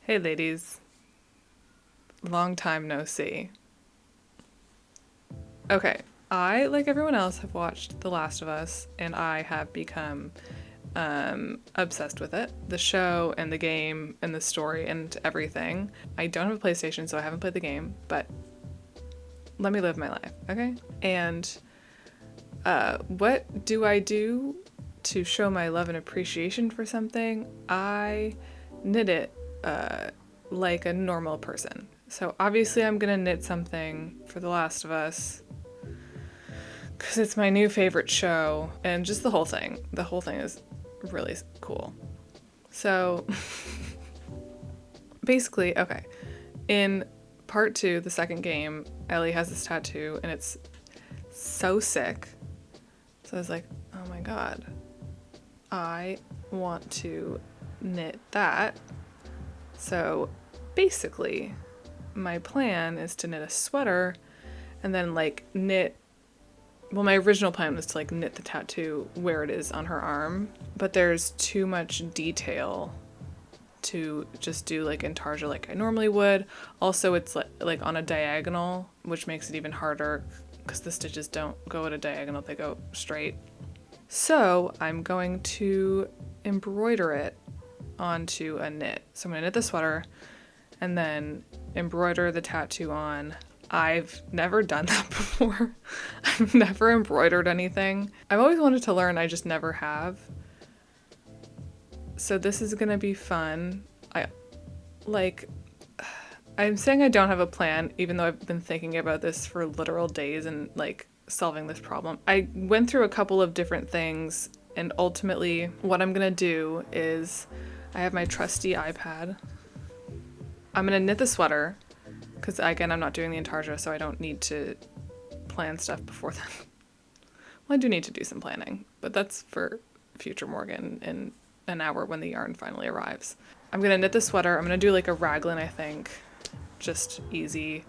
Hey ladies, long time no see. Okay, I, like everyone else, have watched The Last of Us and I have become obsessed with it. The show and the game and the story and everything. I don't have a PlayStation, so I haven't played the game, but let me live my life, okay? And what do I do to show my love and appreciation for something? I knit it like a normal person. So obviously I'm gonna knit something for The Last of Us because it's my new favorite show and just the whole thing. The whole thing is really cool. So basically, okay, in part two, the second game, Ellie has this tattoo and it's so sick. So I was like, oh my god, I want to knit that. So basically, my plan is to knit a sweater and then like knit. Well, my original plan was to like knit the tattoo where it is on her arm, but there's too much detail to just do like intarsia like I normally would. Also, it's like on a diagonal, which makes it even harder because the stitches don't go at a diagonal, they go straight. So I'm going to embroider it onto a knit. So I'm gonna knit the sweater and then embroider the tattoo on. I've never done that before. I've never embroidered anything. I've always wanted to learn, I just never have. So this is gonna be fun. I'm saying I don't have a plan, even though I've been thinking about this for literal days and like solving this problem. I went through a couple of different things, and ultimately what I'm gonna do is I have my trusty iPad. I'm gonna knit the sweater because again I'm not doing the intarsia, so I don't need to plan stuff before then. Well, I do need to do some planning, but that's for future Morgan in an hour when the yarn finally arrives. I'm gonna knit the sweater. I'm gonna do like a raglan, I think, just easy.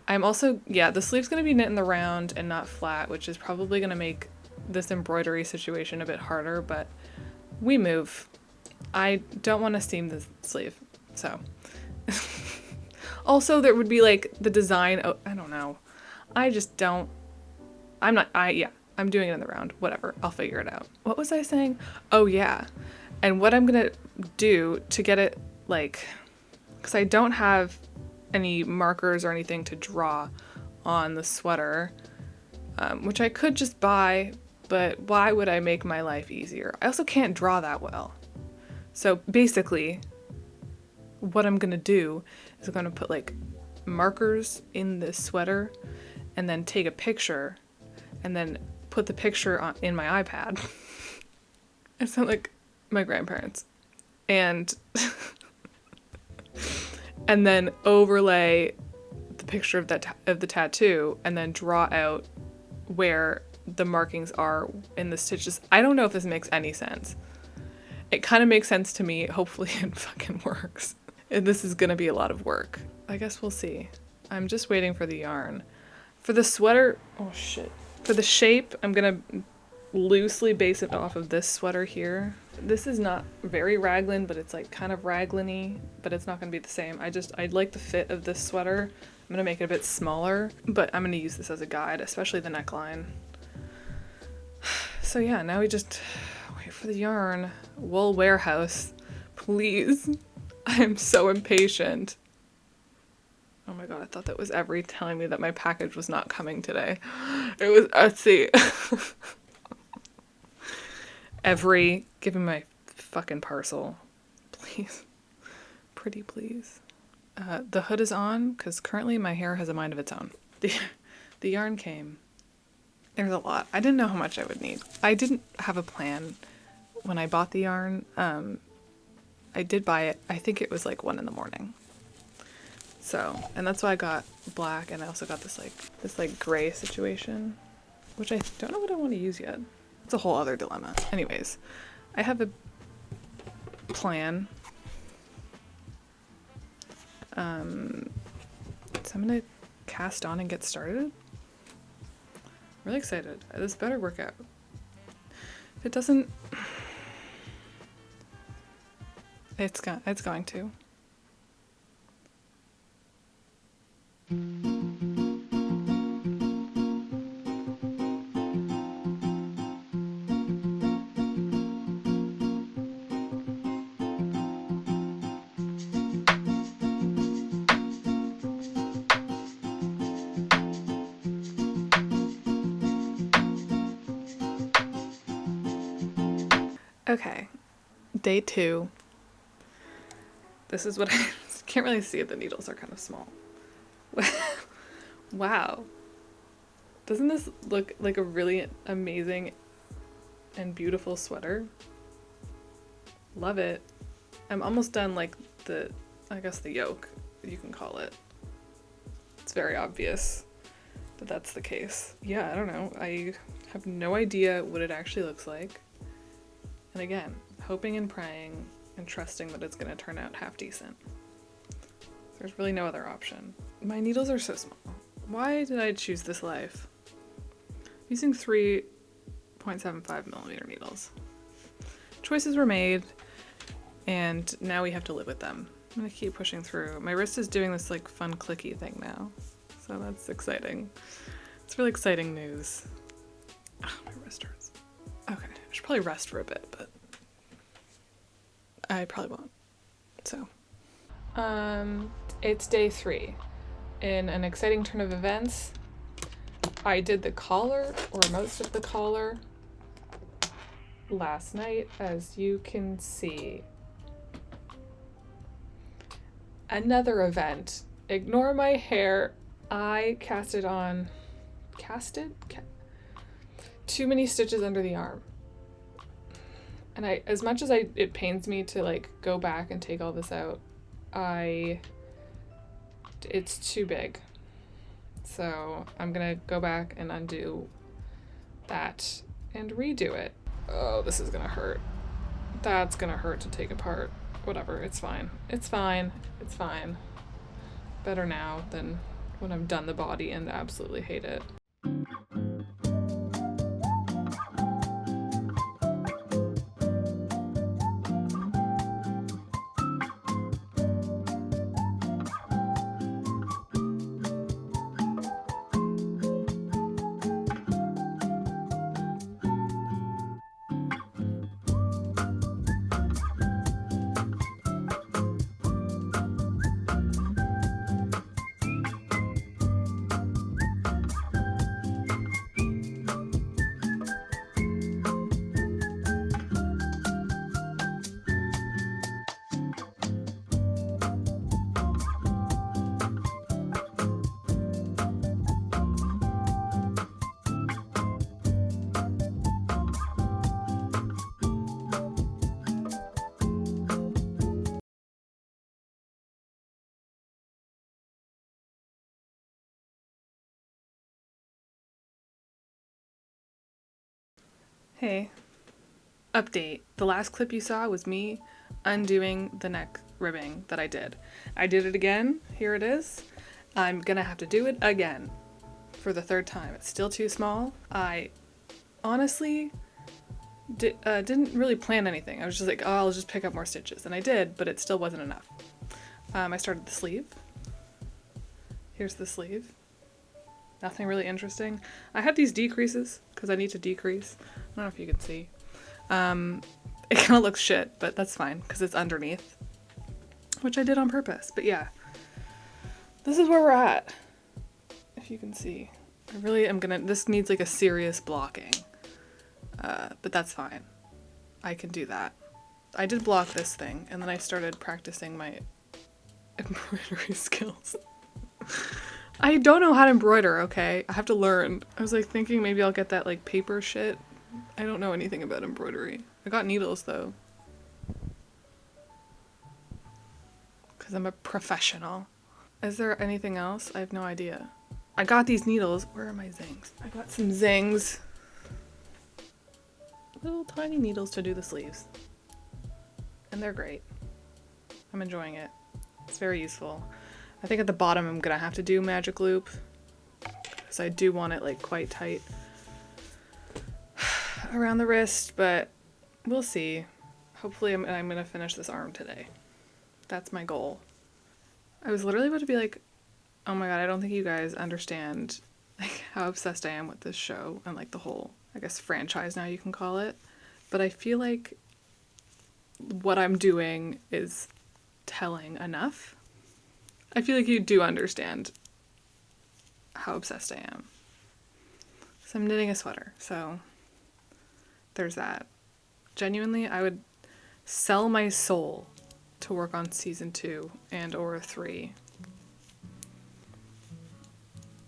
I'm also, yeah, the sleeve's gonna be knit in the round and not flat, which is probably gonna make this embroidery situation a bit harder, but we move. I don't want to seam the sleeve, so. Also, there would be like the design, oh, I don't know. I just don't, yeah, I'm doing it in the round, whatever, I'll figure it out. What was I saying? Oh yeah, and what I'm gonna do to get it like, because I don't have any markers or anything to draw on the sweater, which I could just buy, but why would I make my life easier? I also can't draw that well. So basically, what I'm gonna do is I'm gonna put like markers in the sweater and then take a picture and then put the picture in my iPad. I sound like my grandparents. And and then overlay the picture of the tattoo and then draw out where the markings are in the stitches. I don't know if this makes any sense. It kind of makes sense to me. Hopefully it fucking works. And this is gonna be a lot of work. I guess we'll see. I'm just waiting for the yarn. For the sweater, oh shit. For the shape, I'm gonna loosely base it off of this sweater here. This is not very raglan, but it's like kind of raglan-y, but it's not gonna be the same. I like the fit of this sweater. I'm gonna make it a bit smaller, but I'm gonna use this as a guide, especially the neckline. So yeah, now we just wait for the yarn. Wool warehouse, please. I am so impatient. Oh my god, I thought that was Every telling me that my package was not coming today. It was Etsy. Every, give me my fucking parcel. Please. Pretty please. The hood is on, because currently my hair has a mind of its own. The yarn came. There's a lot. I didn't know how much I would need. I didn't have a plan when I bought the yarn. I did buy it. I think it was like 1 a.m. So, and that's why I got black, and I also got this like gray situation, which I don't know what I want to use yet. It's a whole other dilemma. Anyways, I have a plan. So I'm gonna cast on and get started. Really excited. This better work out. If it doesn't, it's going to. Okay, day 2. This is what I can't really see it. The needles are kind of small. Wow. Doesn't this look like a really amazing and beautiful sweater? Love it. I'm almost done like I guess the yoke, you can call it. It's very obvious that that's the case. Yeah, I don't know. I have no idea what it actually looks like. And again, hoping and praying and trusting that it's going to turn out half decent. There's really no other option. My needles are so small. Why did I choose this life? I'm using 3.75 millimeter needles. Choices were made, and now we have to live with them. I'm gonna keep pushing through. My wrist is doing this like fun clicky thing now, so that's exciting. It's really exciting news. Oh, my wrist hurts. Okay, I should probably rest for a bit, but I probably won't. So, it's day 3. In an exciting turn of events, I did the collar, or most of the collar, last night, as you can see. Another event. Ignore my hair. I too many stitches under the arm. And as much as it pains me to like go back and take all this out, it's too big. So I'm gonna go back and undo that and redo it. Oh, this is gonna hurt. That's gonna hurt to take apart. Whatever, it's fine. It's fine. It's fine. Better now than when I've done the body and absolutely hate it. Hey, update. The last clip you saw was me undoing the neck ribbing that I did. I did it again. Here it is. I'm gonna have to do it again for the 3rd time. It's still too small. I honestly didn't really plan anything. I was just like, oh, I'll just pick up more stitches. And I did, but it still wasn't enough. I started the sleeve. Here's the sleeve. Nothing really interesting. I had these decreases because I need to decrease. I don't know if you can see. It kind of looks shit, but that's fine because it's underneath, which I did on purpose. But yeah, this is where we're at. If you can see, I really am gonna, this needs like a serious blocking, but that's fine. I can do that. I did block this thing and then I started practicing my embroidery skills. I don't know how to embroider, okay? I have to learn. I was like thinking maybe I'll get that like paper shit. I don't know anything about embroidery. I got needles though. Because I'm a professional. Is there anything else? I have no idea. I got these needles. Where are my zings? I got some zings. Little tiny needles to do the sleeves. And they're great. I'm enjoying it. It's very useful. I think at the bottom I'm gonna have to do magic loop because I do want it like quite tight around the wrist, but we'll see. Hopefully I'm gonna finish this arm today. That's my goal. I was literally about to be like, oh my god, I don't think you guys understand like how obsessed I am with this show and like the whole, I guess, franchise now you can call it. But I feel like what I'm doing is telling enough. I feel like you do understand how obsessed I am. So I'm knitting a sweater, so there's that. Genuinely, I would sell my soul to work on season 2 and or 3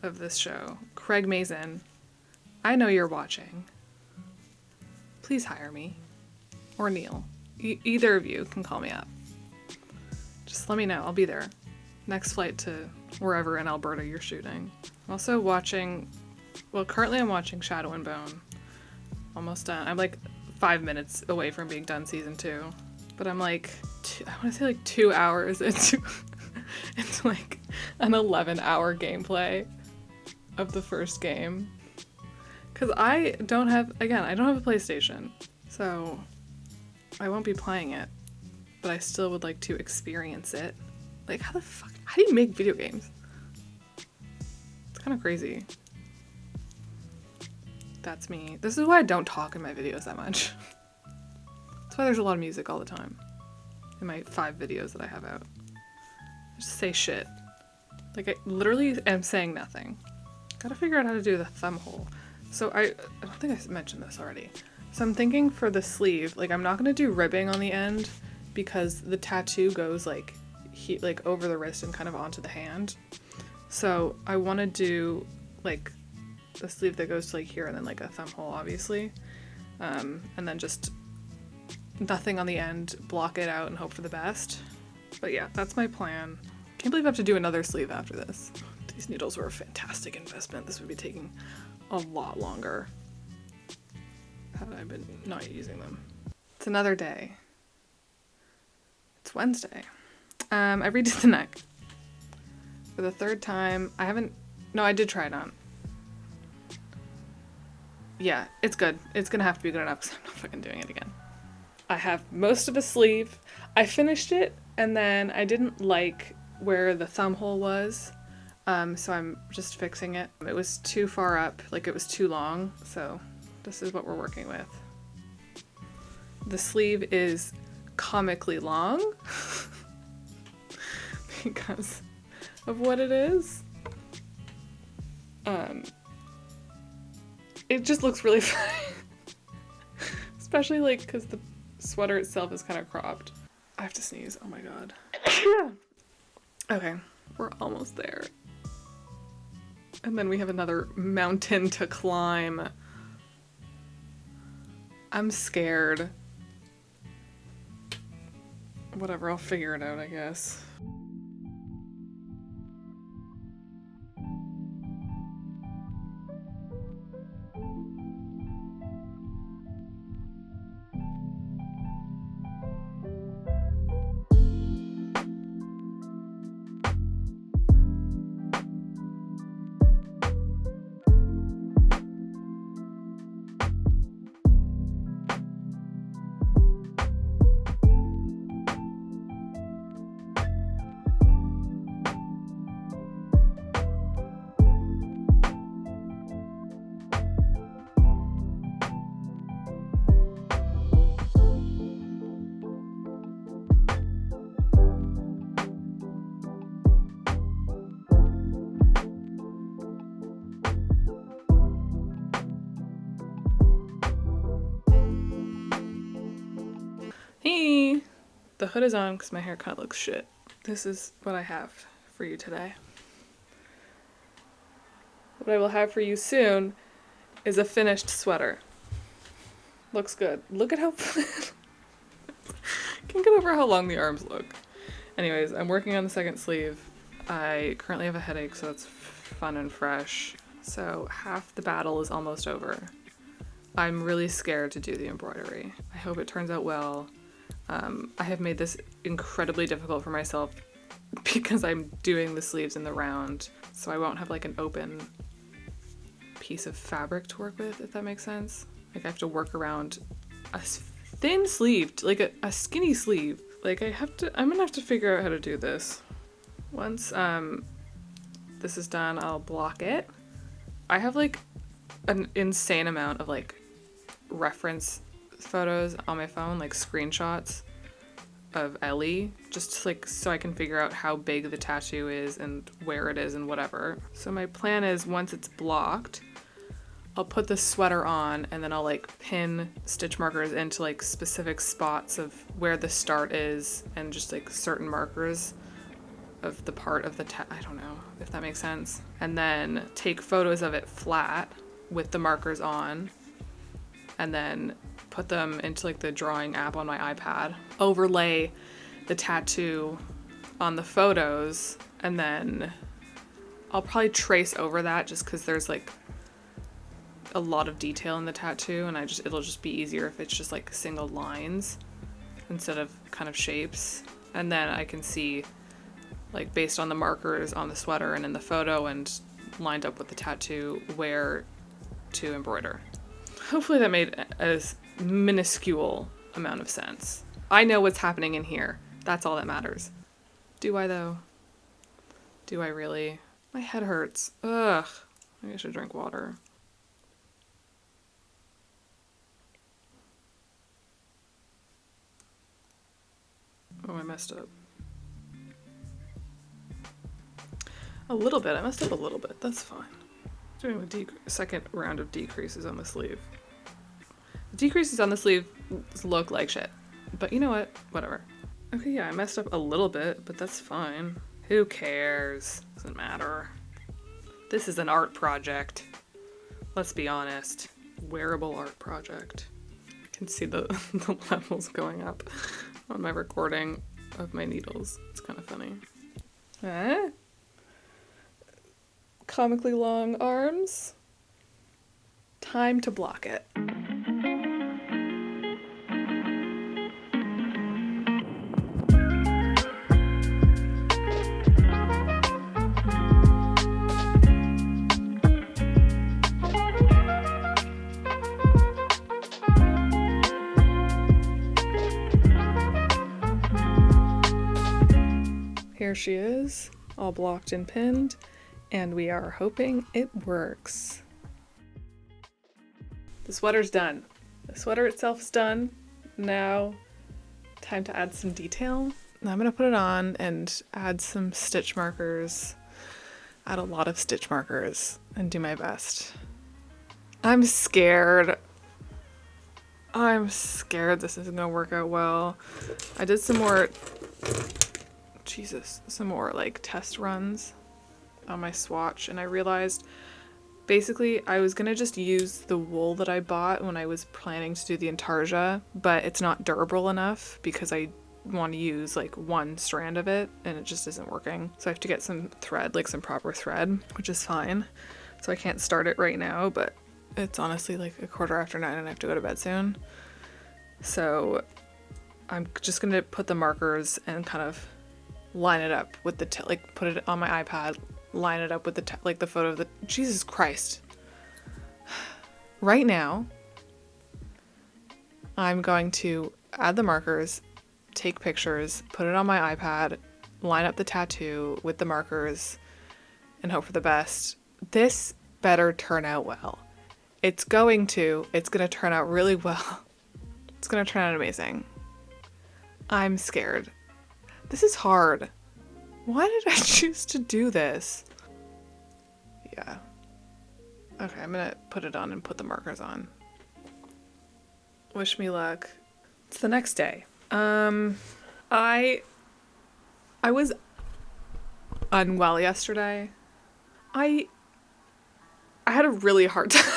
of this show. Craig Mazin, I know you're watching. Please hire me. Or Neil. Either of you can call me up. Just let me know. I'll be there. Next flight to wherever in Alberta you're shooting. I'm also watching, well, currently I'm watching Shadow and Bone. Almost done. I'm like 5 minutes away from being done season 2. But I'm like, I want to say like 2 hours into like an 11-hour gameplay of the first game. Because I don't have a PlayStation. So I won't be playing it. But I still would like to experience it. Like, how do you make video games? It's kind of crazy. That's me. This is why I don't talk in my videos that much. That's why there's a lot of music all the time. In my 5 videos that I have out. I just say shit. Like, I literally am saying nothing. Gotta figure out how to do the thumb hole. So I don't think I mentioned this already. So I'm thinking for the sleeve, like I'm not gonna do ribbing on the end because the tattoo goes like over the wrist and kind of onto the hand. So I want to do like the sleeve that goes to like here and then like a thumb hole, obviously, and then just nothing on the end, block it out and hope for the best. But yeah, that's my plan. Can't believe I have to do another sleeve after this. These needles were a fantastic investment. This would be taking a lot longer had I been not using them. It's another day. It's Wednesday. I redid the neck for the 3rd time. I did try it on. Yeah, it's good. It's gonna have to be good enough because I'm not fucking doing it again. I have most of a sleeve. I finished it and then I didn't like where the thumb hole was. So I'm just fixing it. It was too far up, like it was too long. So this is what we're working with. The sleeve is comically long because of what it is. It just looks really funny. Especially like because the sweater itself is kind of cropped. I have to sneeze. Oh my god. Okay, we're almost there. And then we have another mountain to climb. I'm scared. Whatever, I'll figure it out, I guess. Hey! The hood is on because my haircut looks shit. This is what I have for you today. What I will have for you soon is a finished sweater. Looks good. Look at how... Can't get over how long the arms look. Anyways, I'm working on the 2nd sleeve. I currently have a headache, so it's fun and fresh. So half the battle is almost over. I'm really scared to do the embroidery. I hope it turns out well. I have made this incredibly difficult for myself because I'm doing the sleeves in the round, so I won't have like an open piece of fabric to work with, if that makes sense. Like I have to work around a thin sleeve, like a skinny sleeve. Like I'm gonna have to figure out how to do this. Once this is done, I'll block it. I have like an insane amount of like reference photos on my phone, like screenshots of Ellie, just like so I can figure out how big the tattoo is and where it is and whatever. So my plan is once it's blocked, I'll put the sweater on and then I'll like pin stitch markers into like specific spots of where the start is and just like certain markers of the part of the I don't know if that makes sense. And then take photos of it flat with the markers on and then put them into like the drawing app on my iPad, overlay the tattoo on the photos, and then I'll probably trace over that just because there's like a lot of detail in the tattoo and it'll just be easier if it's just like single lines instead of kind of shapes. And then I can see like based on the markers on the sweater and in the photo and lined up with the tattoo where to embroider. Hopefully that made a minuscule amount of sense. I know what's happening in here. That's all that matters. Do I though? Do I really? My head hurts. Ugh. Maybe I should drink water. Oh, I messed up. A little bit. I messed up a little bit. That's fine. Doing a second round of decreases on the sleeve. The decreases on the sleeve look like shit. But you know what? Whatever. Okay, yeah, I messed up a little bit, but that's fine. Who cares? Doesn't matter. This is an art project. Let's be honest. Wearable art project. I can see the levels going up on my recording of my needles. It's kind of funny. Comically long arms. Time to block it. Here she is, all blocked and pinned, and we are hoping it works. The sweater's done. The sweater itself is done. Now, time to add some detail. Now I'm gonna put it on and add some stitch markers, add a lot of stitch markers, and do my best. I'm scared. I'm scared this isn't gonna work out well. I did some more like test runs on my swatch and I realized basically I was gonna just use the wool that I bought when I was planning to do the intarsia, but it's not durable enough because I want to use like one strand of it and it just isn't working. So I have to get some thread, like some proper thread, which is fine. So I can't start it right now, but it's honestly like 9:15 and I have to go to bed soon. So I'm just gonna put the markers and kind of line it up with the put it on my iPad, line it up with the like the photo of the Jesus Christ. Right now, I'm going to add the markers, take pictures, put it on my iPad, line up the tattoo with the markers, and hope for the best. This better turn out well. It's gonna turn out really well. It's gonna turn out amazing. I'm scared. This is hard. Why did I choose to do this? Yeah. Okay, I'm gonna put it on and put the markers on. Wish me luck. It's the next day. I was unwell yesterday. I had a really hard time.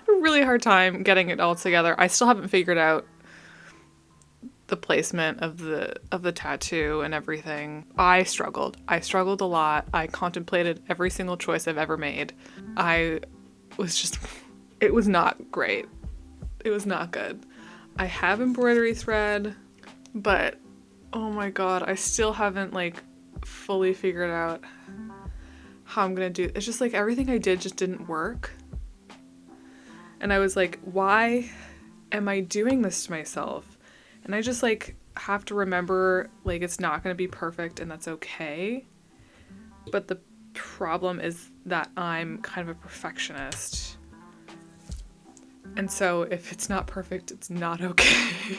A really hard time getting it all together. I still haven't figured out the placement of the tattoo and everything. I struggled a lot. I contemplated every single choice I've ever made. It was not great. It was not good. I have embroidery thread, but oh my god, I still haven't like fully figured out how I'm gonna do it. It's just like everything I did just didn't work. And I was like, why am I doing this to myself? And I just like have to remember like it's not going to be perfect and that's okay. But the problem is that I'm kind of a perfectionist. And so if it's not perfect, it's not okay.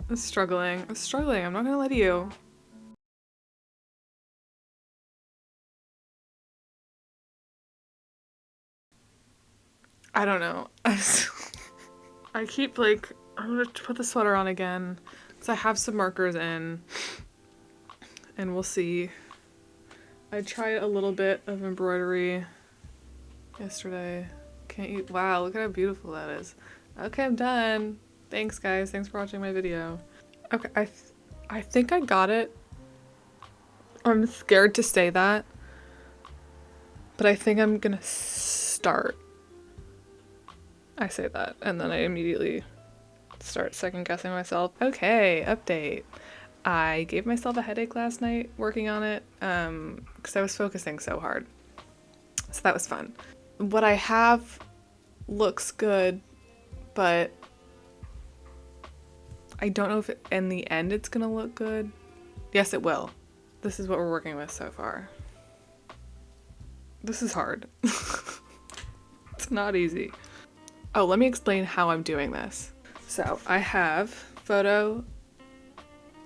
I'm struggling. I'm not gonna lie to you. I don't know. I keep like, I'm gonna put the sweater on again because I have some markers in and we'll see. I tried a little bit of embroidery yesterday. Can't you? Wow, look at how beautiful that is. Okay, I'm done. Thanks, guys. Thanks for watching my video. Okay, I think I got it. I'm scared to say that, but I think I'm gonna start. I say that, and then I immediately start second guessing myself. Okay, update. I gave myself a headache last night working on it because I was focusing so hard. So that was fun. What I have looks good, but I don't know if in the end it's gonna look good. Yes, it will. This is what we're working with so far. This is hard. It's not easy. Oh, let me explain how I'm doing this. So I have photo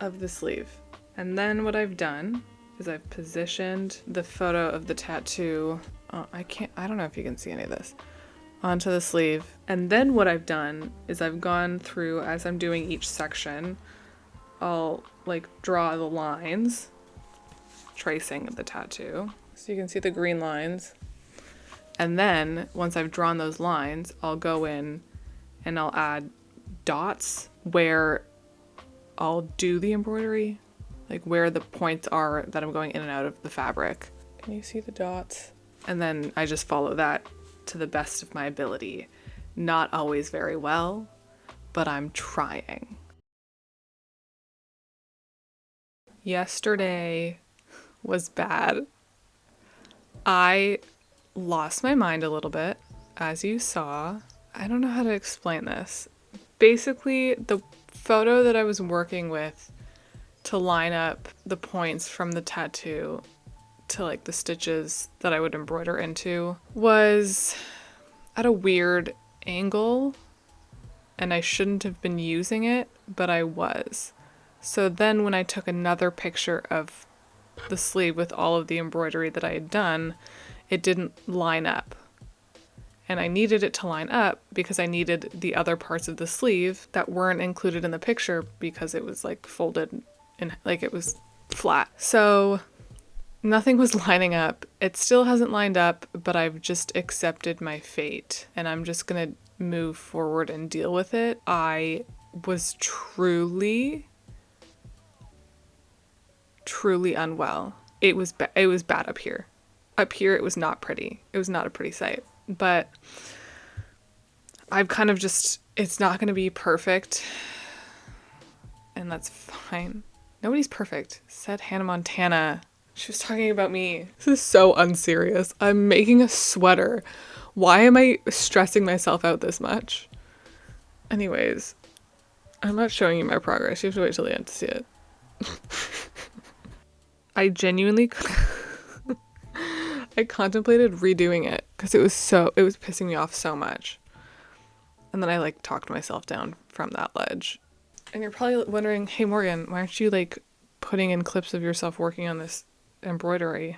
of the sleeve. And then what I've done is I've positioned the photo of the tattoo. I don't know if you can see any of this, onto the sleeve. And then what I've done is I've gone through, as I'm doing each section, I'll like draw the lines, tracing the tattoo. So you can see the green lines. And then once I've drawn those lines, I'll go in and I'll add dots where I'll do the embroidery, like where the points are that I'm going in and out of the fabric. Can you see the dots? And then I just follow that to the best of my ability. Not always very well, but I'm trying. Yesterday was bad. I lost my mind a little bit, as you saw. I don't know how to explain this. Basically, the photo that I was working with to line up the points from the tattoo to like the stitches that I would embroider into was at a weird angle, and I shouldn't have been using it, but I was. So then when I took another picture of the sleeve with all of the embroidery that I had done, it didn't line up. And I needed it to line up because I needed the other parts of the sleeve that weren't included in the picture because it was like folded and like it was flat. So nothing was lining up. It still hasn't lined up, but I've just accepted my fate and I'm just gonna move forward and deal with it. I was truly unwell. It was bad up here. Up here, it was not pretty. It was not a pretty sight. But I've kind of just, it's not going to be perfect. And that's fine. Nobody's perfect, said Hannah Montana. She was talking about me. This is so unserious. I'm making a sweater. Why am I stressing myself out this much? Anyways, I'm not showing you my progress. You have to wait till the end to see it. I genuinely... I contemplated redoing it because it was pissing me off so much. And then I like talked myself down from that ledge. And you're probably wondering, hey Morgan, why aren't you like putting in clips of yourself working on this embroidery?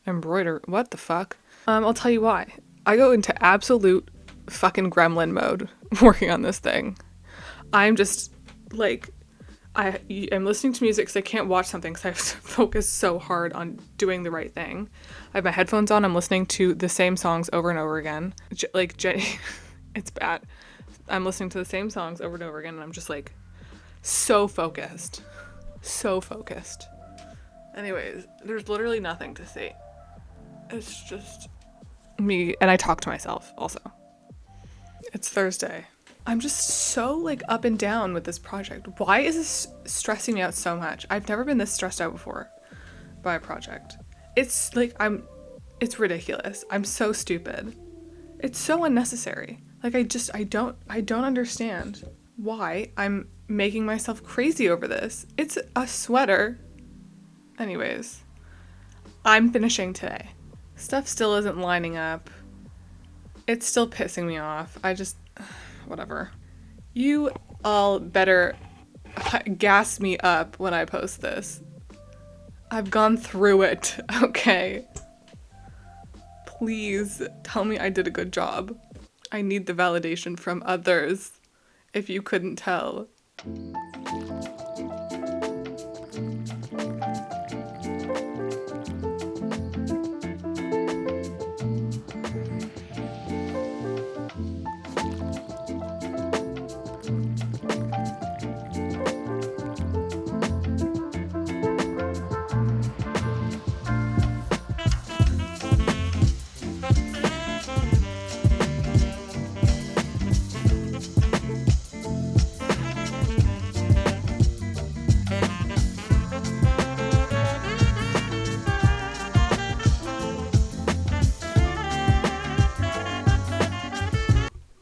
What the fuck? I'll tell you why. I go into absolute fucking gremlin mode working on this thing. I'm just like, I'm listening to music because I can't watch something because I have to focus so hard on doing the right thing. I have my headphones on. I'm listening to the same songs over and over again. It's bad. I'm listening to the same songs over and over again, and I'm just like so focused. So focused. Anyways, there's literally nothing to see. It's just me, and I talk to myself also. It's Thursday. I'm just so like up and down with this project. Why is this stressing me out so much? I've never been this stressed out before by a project. It's like it's ridiculous. I'm so stupid. It's so unnecessary. Like I don't understand why I'm making myself crazy over this. It's a sweater. Anyways, I'm finishing today. Stuff still isn't lining up. It's still pissing me off. Whatever. You all better gas me up when I post this. I've gone through it, okay? Please tell me I did a good job. I need the validation from others, if you couldn't tell.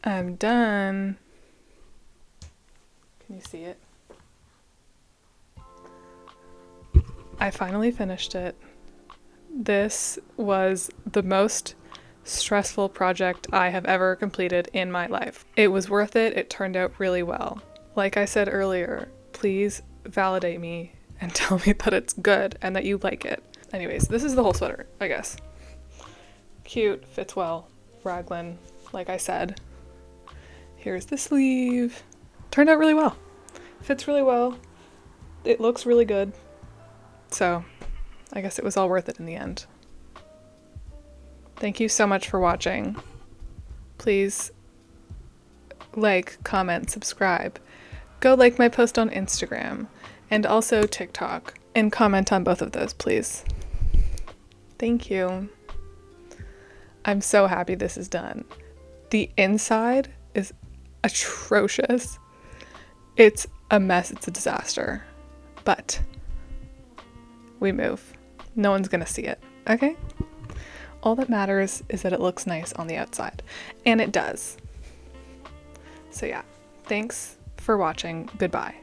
I'm done. Can you see it? I finally finished it. This was the most stressful project I have ever completed in my life. It was worth it. It turned out really well. Like I said earlier, please validate me and tell me that it's good and that you like it. Anyways, this is the whole sweater, I guess. Cute, fits well, raglan, like I said. Here's the sleeve. Turned out really well. Fits really well. It looks really good. So, I guess it was all worth it in the end. Thank you so much for watching. Please like, comment, subscribe. Go like my post on Instagram and also TikTok and comment on both of those, please. Thank you. I'm so happy this is done. The inside is atrocious. It's a mess. It's a disaster. But we move. No one's gonna see it, okay? All that matters is that it looks nice on the outside. And it does. So yeah, thanks for watching. Goodbye.